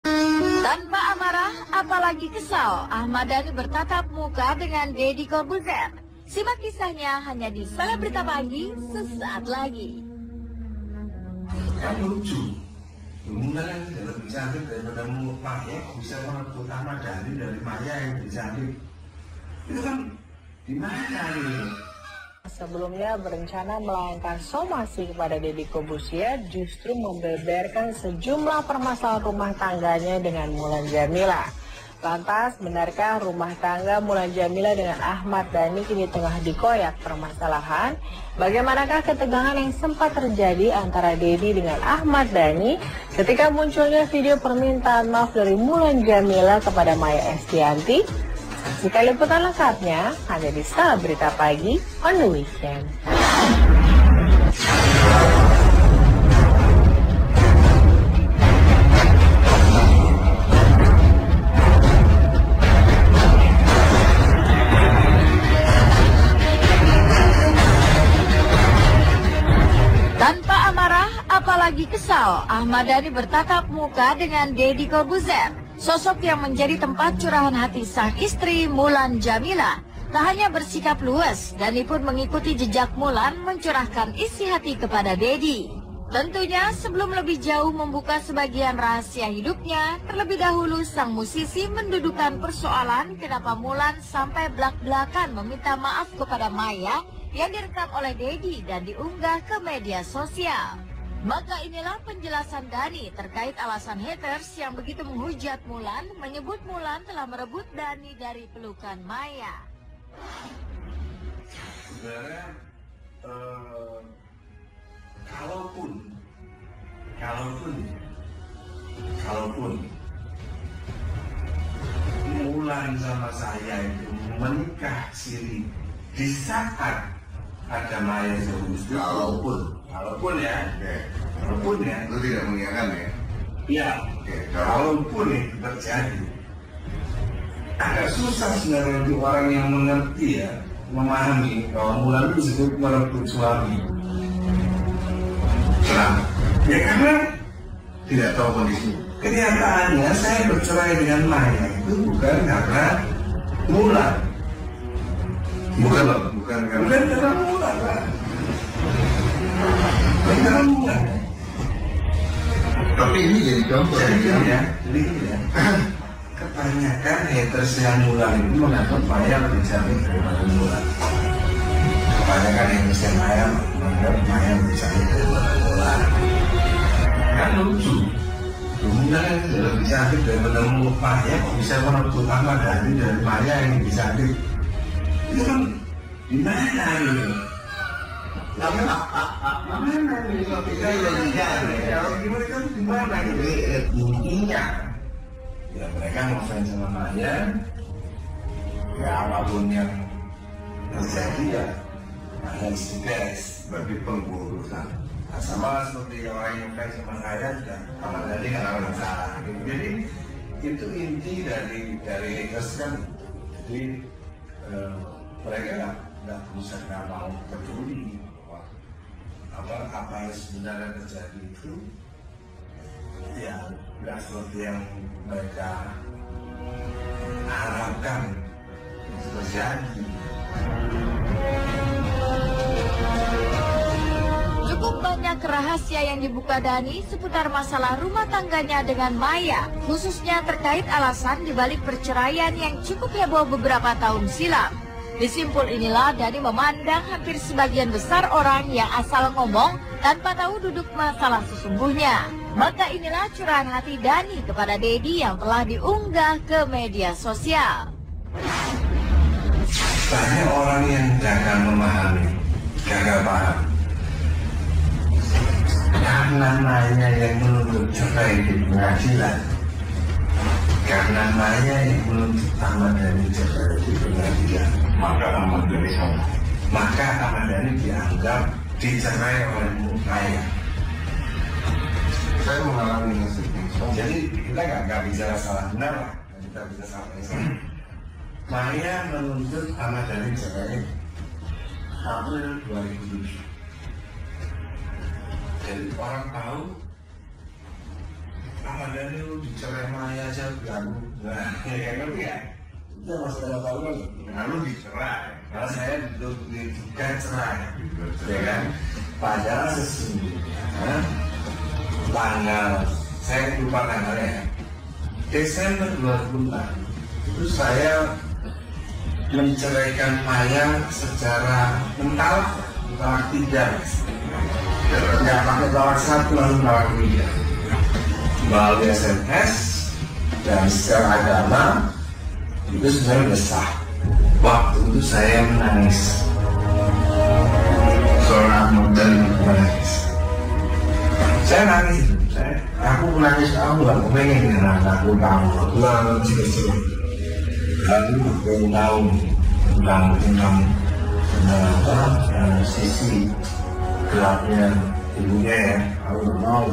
Tanpa amarah, apalagi kesal, Ahmad Dhani bertatap muka dengan Deddy Corbuzier. Simak kisahnya hanya di Selebrita Pagi sesaat lagi. Kan lucu, kemudian lebih cantik daripada Maya, kok bisa merebut Ahmad Dhani dari Maya yang lebih cantik? Itu kan gimana gitu? Sebelumnya berencana melakukan somasi kepada Deddy Corbuzier, justru membeberkan sejumlah permasalahan rumah tangganya dengan Mulan Jameela. Lantas, benarkah rumah tangga Mulan Jameela dengan Ahmad Dhani kini tengah dikoyak permasalahan? Bagaimanakah ketegangan yang sempat terjadi antara Deddy dengan Ahmad Dhani ketika munculnya video permintaan maaf dari Mulan Jameela kepada Maia Estianty? Jika liputan lengkapnya hanya di Selebrita Pagi on the Weekend. Tanpa amarah, apalagi kesal, Ahmad Dhani bertatap muka dengan Deddy Corbuzier. Sosok yang menjadi tempat curahan hati sang istri Mulan Jameela. Tak hanya bersikap luas, Dhani pun mengikuti jejak Mulan mencurahkan isi hati kepada Deddy. Tentunya sebelum lebih jauh membuka sebagian rahasia hidupnya, terlebih dahulu sang musisi mendudukan persoalan kenapa Mulan sampai belak-belakan meminta maaf kepada Maya yang direkam oleh Deddy dan diunggah ke media sosial. Maka inilah penjelasan Dhani terkait alasan haters yang begitu menghujat Mulan, menyebut Mulan telah merebut Dhani dari pelukan Maya. Sebenarnya, kalaupun Mulan sama saya itu menikah siri di saat ada Maya seharusnya, Kalaupun ya, lu tidak mengingatkan ya? ya, kalaupun itu terjadi, agak susah sebenarnya untuk orang yang mengerti ya, memahami bahwa Mulan itu disebut merebut suami. Kenapa? Ya karena Tidak tahu kondisi. kenyataannya saya bercerai dengan Maya itu bukan karena Mulan, Bukan karena bukan karena Mulan, Pak. Bukan karena Mulan. tapi ini jadi contoh Jadi gini ya. Kebanyakan haters yang Mulan itu menganggap Maya lebih cantik daripada Mulan. Kebanyakan haters yang Maya menganggap Maya lebih cantik daripada Mulan. Kan lucu. Mulan itu lebih cantik daripada Maya, kok bisa merebut Ahmad Dhani dari Maya yang lebih cantik? Itu kan gimana gitu? Gimana gitu? Kalau mereka itu gimana gitu? Intinya ya mereka ngefans sama Maya, ya apapun yang terjadi ya Maya is the best bagi pengurusan. Nah, sama seperti orang yang fans sama saya juga Ahmad Dhani kan ada masalah gitu. Jadi itu inti dari haters kan. Jadi mereka nggak mau peduli apa yang sebenarnya terjadi itu ya nggak seperti yang mereka harapkan itu terjadi. Cukup banyak rahasia yang dibuka Dhani seputar masalah rumah tangganya dengan Maya, khususnya terkait alasan dibalik perceraian yang cukup heboh beberapa tahun silam. Di simpul inilah Dhani memandang hampir sebagian besar orang yang asal ngomong tanpa tahu duduk masalah sesungguhnya. Maka inilah curahan hati Dhani kepada Deddy yang telah diunggah ke media sosial. Banyak orang yang gagal memahami, gagal paham. Karena Maya yang menuntut cerai di pengadilan, karena Maya yang menuntut Ahmad Dhani cerai di pengadilan, maka Ahmad Dhani dianggap dicerai oleh Maya. Saya mengalami nasibnya. Jadi kita nggak bicara salah benar lah, kita bisa salah. Maya menuntut Ahmad Dhani cerai April 2007. Jadi orang tahu Ahmad Dhani lu dicerai Maya aja ganggu. Nah, ya kan ya. Itu masalah tahu kan. Lalu dicerai. Kalau saya digugat cerai, ya kan. Padahal sesungguhnya tanggal, saya lupa tanggalnya, Desember 2004 itu saya menceraikan Maya secara mental tidak. Nggak pakai tawar satu lalu tawar tiga. Melalui SMS dan secara agama itu sebenarnya sudah sah. Waktu itu saya menangis. Seorang muda menangis. Saya nangis. Aku menangis, aku nggak pengen dengan anakku kamu. Lalu jika suruh. Lalu aku tahu tentang sisi gelapnya ibunya ya. Aku nggak mau.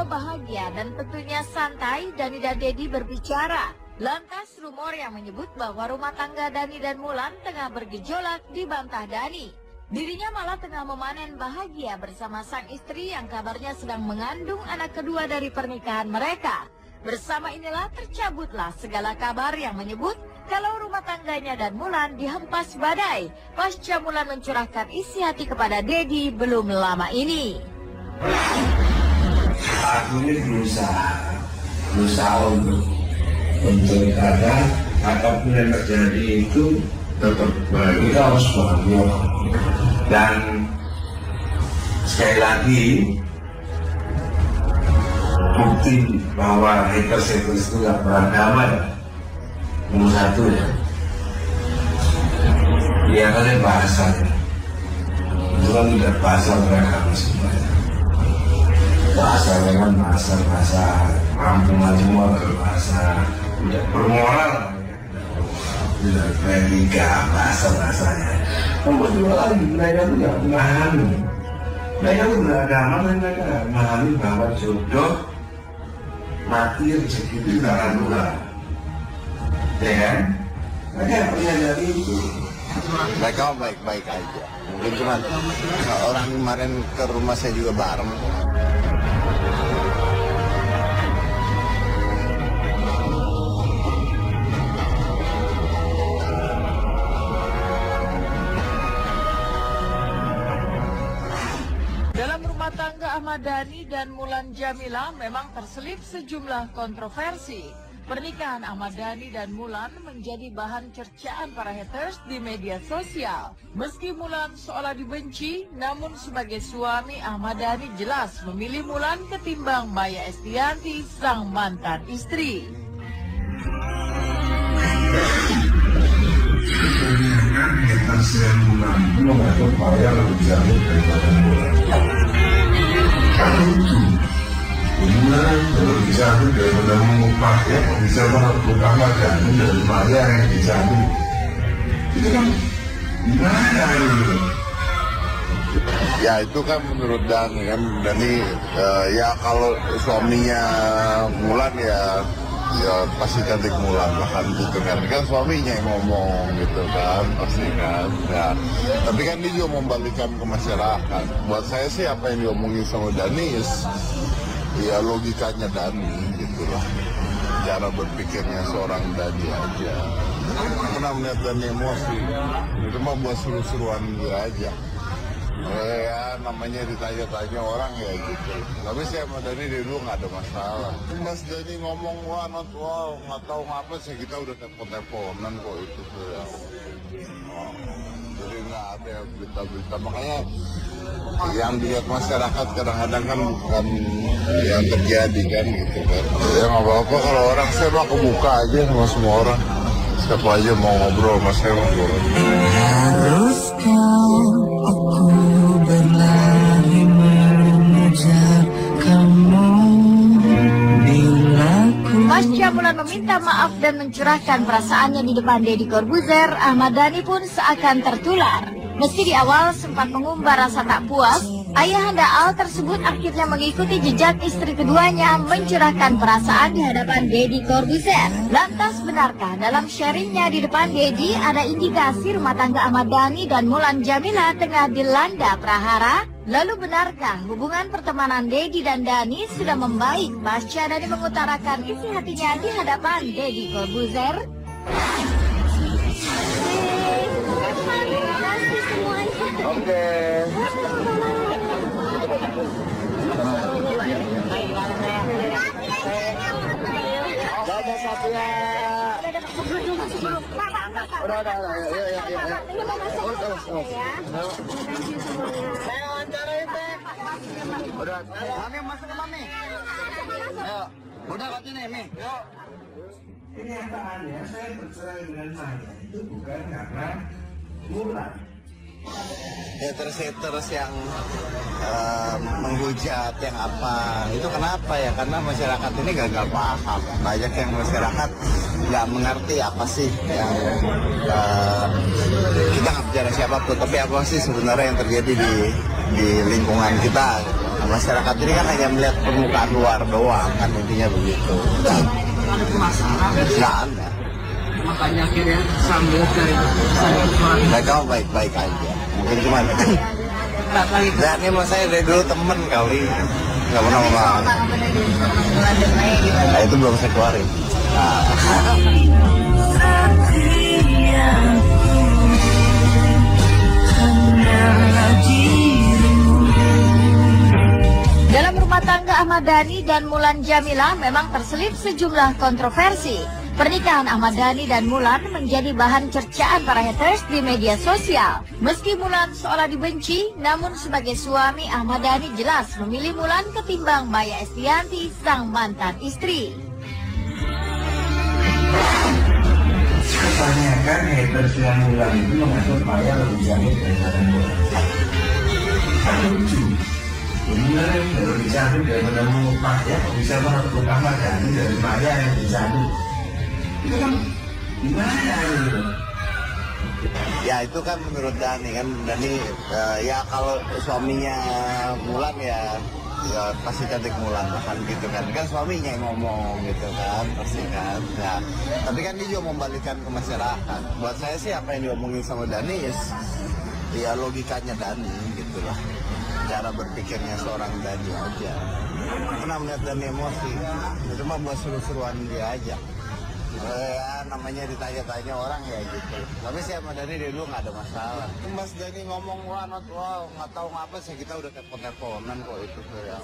Bahagia dan tentunya santai, Dani dan Dedi berbicara. Lantas rumor yang menyebut bahwa rumah tangga Dani dan Mulan tengah bergejolak dibantah Dani. Dirinya malah tengah memanen bahagia bersama sang istri yang kabarnya sedang mengandung anak kedua dari pernikahan mereka. Bersama inilah tercabutlah segala kabar yang menyebut kalau rumah tangganya dan Mulan dihempas badai pasca Mulan mencurahkan isi hati kepada Dedi belum lama ini. Aku ini berusaha untuk karena apapun yang terjadi itu tetap baik, kita harus bahagia. Dan sekali lagi bukti bahwa haters itu nggak beragama ya. Nomor satu ya, dia kan bahasanya itu kan tidak bahasa beragama semuanya. Bahasa dengan bahasa kampungan semua, berbahasa tidak bermoral, tidak beretika bahasanya. Nomor dua lagi, mereka itu tidak memahami. Mereka itu beragama dan mereka memahami bahwa jodoh mati rezeki itu tidak Tuhan. Ya kan? Mereka punya dari itu. Mereka baik-baik aja. Mungkin cuma orang kemarin ke rumah saya juga bareng. Tangga Ahmad Dhani dan Mulan Jamila memang terselip sejumlah kontroversi. Pernikahan Ahmad Dhani dan Mulan menjadi bahan cercaan para haters di media sosial. Meski Mulan seolah dibenci, namun sebagai suami Ahmad Dhani jelas memilih Mulan ketimbang Maya Estianty, sang mantan istri. Haters yang Mulan itu mengatur Maya lebih jauh daripada Mulan. Kalau itu Mulan lebih jauh daripada mengupah ya, bisa melakukan Dhani dari Maya yang dijauh. Itu kan gimana itu? Ya itu kan menurut Dhani kan, ya kalau suaminya Mulan ya pasti cantik Mulan lah kan gitu kan suaminya yang ngomong gitu kan pasti kan ya. Tapi kan dia juga membalikan ke masyarakat. Buat saya sih apa yang diomongin sama Dhani ya logikanya Dhani gitu lah, cara berpikirnya seorang Dhani aja. Aku pernah melihat Dhani emosi, itu mah buat seru-seruan dia aja. Ya namanya ditanya-tanya orang ya gitu. Tapi saya sama Dhani dari dulu nggak ada masalah. Mas Dhani ngomong nggak tahu ngapa sih, kita udah telepon-teleponan kok itu sudah. Jadi nggak ada berita-berita. Makanya yang dilihat masyarakat kadang-kadang kan bukan yang terjadi kan gitu kan. Ya nggak apa-apa kalau orang, saya mah kebuka aja sama semua orang. Siapa aja mau ngobrol sama saya ngobrol. Haruskah aku berlari mengejar kamu bila ku... Pasca Mulan meminta maaf dan mencurahkan perasaannya di depan Deddy Corbuzier, Ahmad Dhani pun seakan tertular. Meski di awal sempat mengumbar rasa tak puas, ayahanda Al tersebut akhirnya mengikuti jejak istri keduanya mencurahkan perasaan di hadapan Deddy Corbuzier. Lantas benarkah dalam sharingnya di depan Deddy ada indikasi rumah tangga Ahmad Dhani dan Mulan Jamila tengah dilanda prahara? Lalu benarkah hubungan pertemanan Dedi dan Dani sudah membaik pasca Dani mengutarakan isi hatinya di hadapan Deddy Corbuzier? Oke. Dadah Satya. Udah, ya. Udah, Mami masuk ke Mami. Ayo, udah kau sini, Mi. Yuk. Kenyataannya saya bercerai dengan saya itu bukan karena Mulan. Haters yang menghujat yang apa itu kenapa ya, karena masyarakat ini gagal paham. Banyak yang masyarakat nggak mengerti apa sih yang kita nggak bicara siapapun, tapi apa sih sebenarnya yang terjadi di lingkungan kita. Nah, masyarakat ini kan hanya melihat permukaan luar doang, kan intinya begitu. Ada permasalahan. Nggak ada. Makanya akhirnya sambil cari suara. Mereka baik-baik aja. Mungkin cuma dan ini mas saya dari dulu temen kali, nggak pernah ngomong. Nah itu belum saya keluarin. Dalam rumah tangga Ahmad Dhani dan Mulan Jameela memang terselip sejumlah kontroversi. Pernikahan Ahmad Dhani dan Mulan menjadi bahan cercaan para haters di media sosial. Meski Mulan seolah dibenci, namun sebagai suami Ahmad Dhani jelas memilih Mulan ketimbang Maya Estianty, sang mantan istri. Kebanyakan haters yang Mulan itu mengatur Maya lebih cantik daripada Mulan. Kan lucu. Bener yang lebih cantik daripada Maya, bisa merebut Ahmad Dhani dari Maya yang lebih cantik. Itu kan gimana gitu? Ya itu kan menurut Dhani kan, Dhani ya kalau suaminya Mulan ya pasti cantik Mulan kan gitu kan suaminya yang ngomong gitu kan pasti kan. Ya, tapi kan dia juga membalikkan ke masyarakat. Buat saya sih apa yang diomongin sama Dhani ya logikanya Dhani gitulah, cara berpikirnya seorang Dhani aja. Pernah melihat Dhani emosi, itu mah buat seru-seruan dia aja. Ya namanya ditanya-tanya orang ya gitu. Tapi sih sama Dhani dari dulu nggak ada masalah. Mas Dhani ngomong wah nggak tahu ngapa sih, kita udah telepon-teleponan kok itu ya.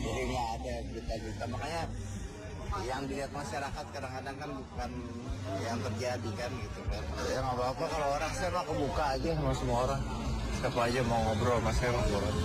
Jadi nggak ada berita-berita, makanya yang dilihat masyarakat kadang-kadang kan bukan yang terjadi kan gitu kan. Ya nggak apa-apa kalau orang, saya mah kebuka aja sama semua orang. Siapa aja mau ngobrol, mas saya ngobrol.